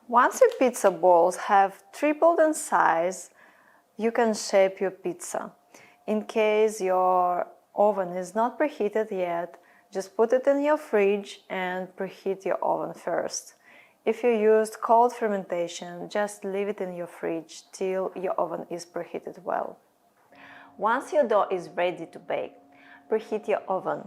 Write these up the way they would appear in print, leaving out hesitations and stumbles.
Once your pizza balls have tripled in size, you can shape your pizza. In case your oven is not preheated yet, just put it in your fridge and preheat your oven first. If you used cold fermentation, just leave it in your fridge till your oven is preheated well. Once your dough is ready to bake, preheat your oven.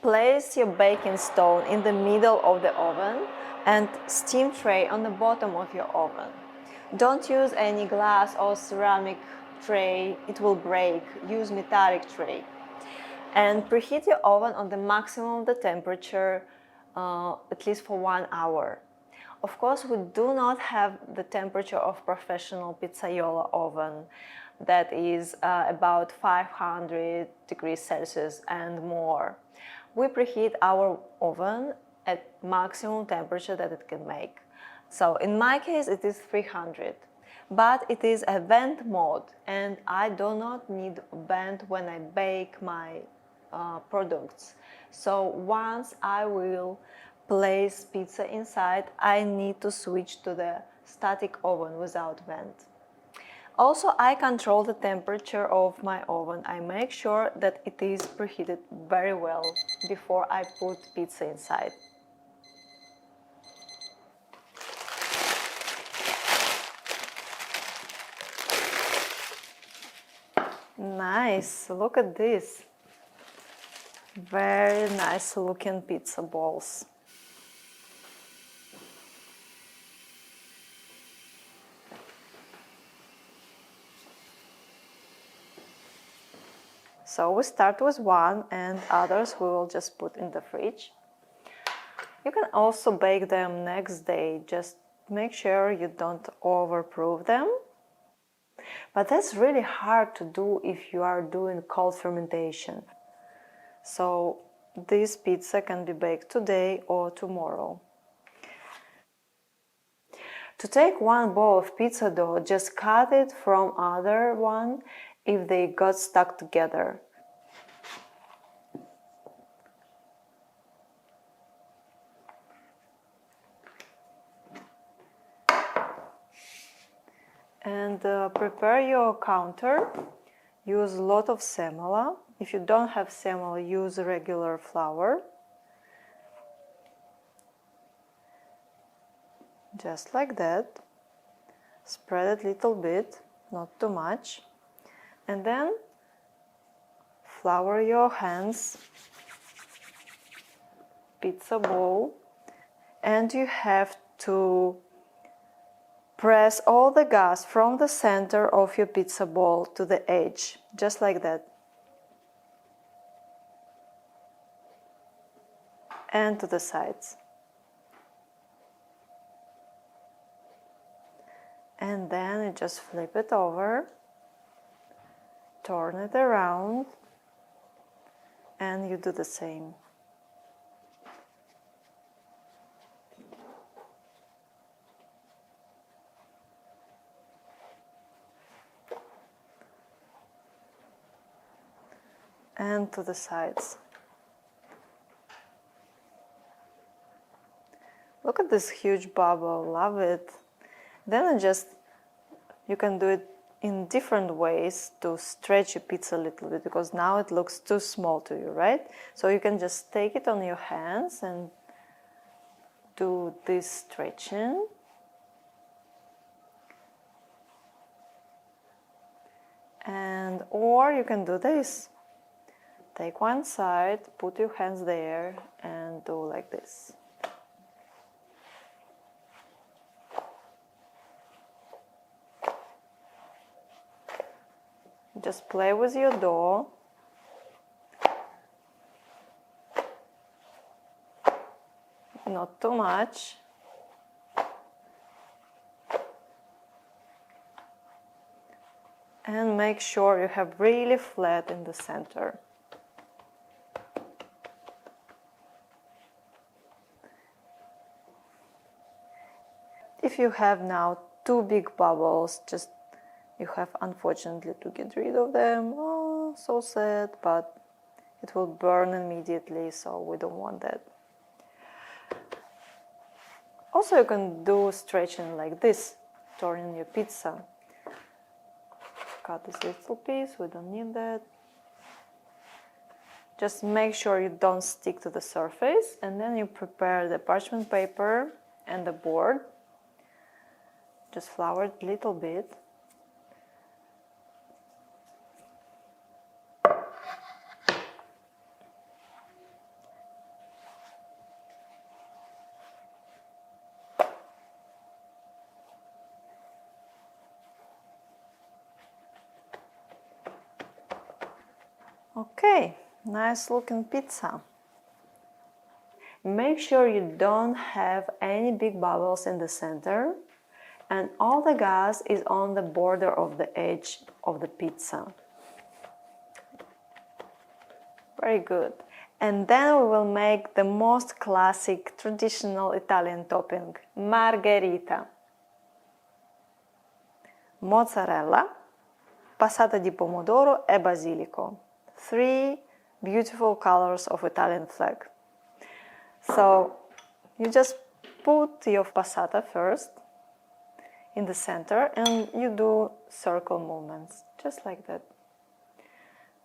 Place your baking stone in the middle of the oven and steam tray on the bottom of your oven. Don't use any glass or ceramic tray, it will break. Use metallic tray. And preheat your oven on the maximum of the temperature, at least for 1 hour. Of course, we do not have the temperature of professional pizzaiolo oven that is about 500 degrees Celsius and more. We preheat our oven at maximum temperature that it can make. So in my case, it is 300. But it is a vent mode, and I do not need vent when I bake my products. So once I will place pizza inside, I need to switch to the static oven without vent. Also, I control the temperature of my oven. I make sure that it is preheated very well before I put pizza inside. Nice, look at this. Very nice looking pizza balls. So we start with one and others we will just put in the fridge. You can also bake them next day, just make sure you don't overproof them. But that's really hard to do if you are doing cold fermentation. So this pizza can be baked today or tomorrow. To take one bowl of pizza dough, just cut it from other one if they got stuck together. And prepare your counter. Use a lot of semola. If you don't have semola, use regular flour. Just like that. Spread it a little bit, not too much. And then flour your hands, pizza bowl, and you have to press all the gas from the center of your pizza ball to the edge, just like that. And to the sides. And then you just flip it over, turn it around, and you do the same. And to the sides. Look at this huge bubble, love it. Then you can do it in different ways to stretch your pizza a little bit, because now it looks too small to you, right? So you can just take it on your hands and do this stretching. And or you can do this. Take one side, put your hands there and do like this. Just play with your dough. Not too much. And make sure you have really flat in the center. If you have now two big bubbles, you have unfortunately to get rid of them. Oh, so sad, but it will burn immediately, so we don't want that. Also, you can do stretching like this, turning your pizza. Cut this little piece, we don't need that. Just make sure you don't stick to the surface, and then you prepare the parchment paper and the board. Just flour it a little bit. Okay, nice looking pizza. Make sure you don't have any big bubbles in the center, and all the gas is on the border of the edge of the pizza. Very good. And then we will make the most classic traditional Italian topping, margherita. Mozzarella, passata di pomodoro e basilico. 3 beautiful colors of Italian flag. So you just put your passata first in the center and you do circle movements, just like that.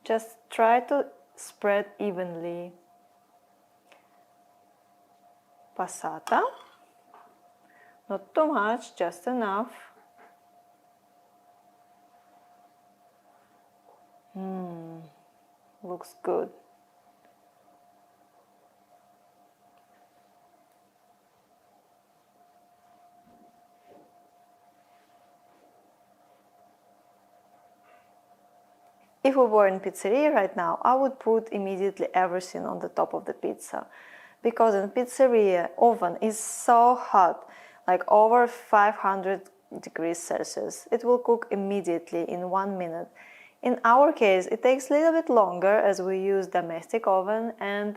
Just try to spread evenly passata, not too much, just enough. Looks good. If we were in pizzeria right now, I would put immediately everything on the top of the pizza, because in pizzeria oven is so hot, like over 500 degrees Celsius. It will cook immediately in 1 minute. In our case, it takes a little bit longer as we use domestic oven, and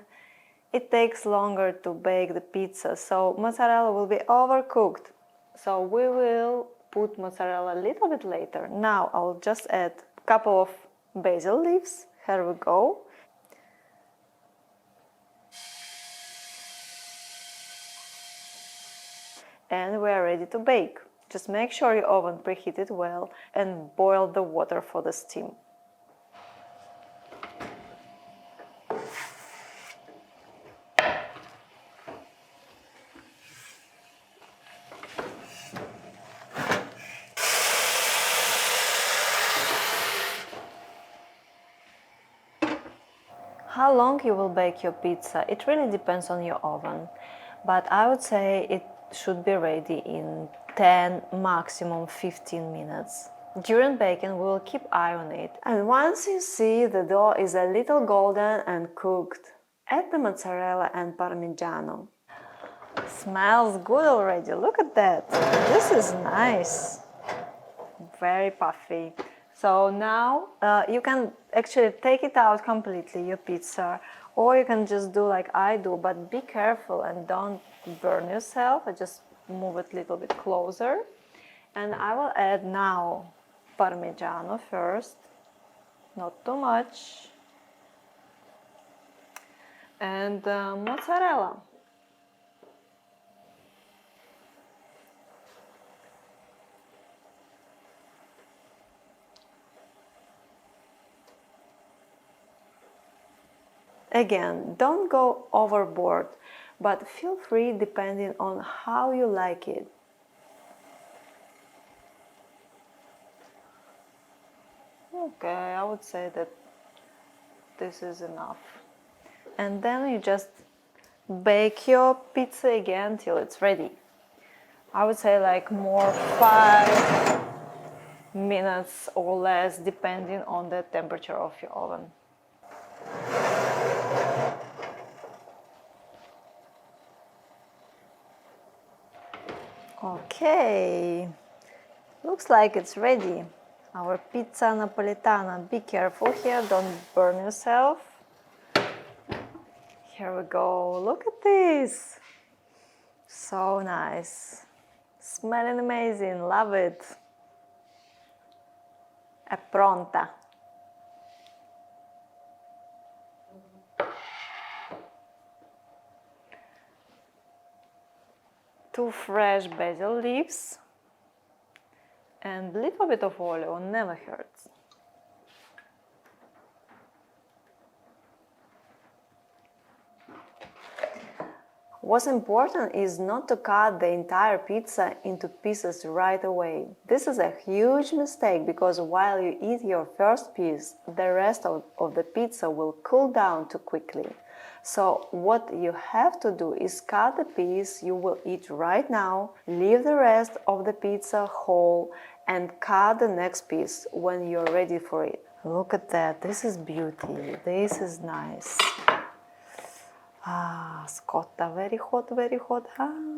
it takes longer to bake the pizza, so mozzarella will be overcooked. So we will put mozzarella a little bit later. Now I'll just add a couple of basil leaves. Here we go. And we are ready to bake. Just make sure your oven preheated well and boil the water for the steam. How long you will bake your pizza? It really depends on your oven, but I would say it should be ready in 10, maximum 15 minutes. During baking, we will keep eye on it, and once you see the dough is a little golden and cooked, add the mozzarella and parmigiano. Smells good already, look at that. This is nice. Very puffy. So now you can actually take it out completely, your pizza, or you can just do like I do, but be careful and don't burn yourself. I just move it a little bit closer. And I will add now Parmigiano first, not too much, and mozzarella. Again, don't go overboard, but feel free depending on how you like it. Okay, I would say that this is enough. And then you just bake your pizza again till it's ready. I would say like more 5 minutes or less, depending on the temperature of your oven. Okay, looks like it's ready. Our pizza napoletana. Be careful here, don't burn yourself. Here we go, look at this. So nice. Smelling amazing, love it. È pronta. 2 fresh basil leaves, and a little bit of olive, never hurts. What's important is not to cut the entire pizza into pieces right away. This is a huge mistake because while you eat your first piece, the rest of the pizza will cool down too quickly. So what you have to do is cut the piece you will eat right now, leave the rest of the pizza whole, and cut the next piece when you're ready for it. Look at that, this is beauty, this is nice. Ah, scotta, very hot, very hot. Ah.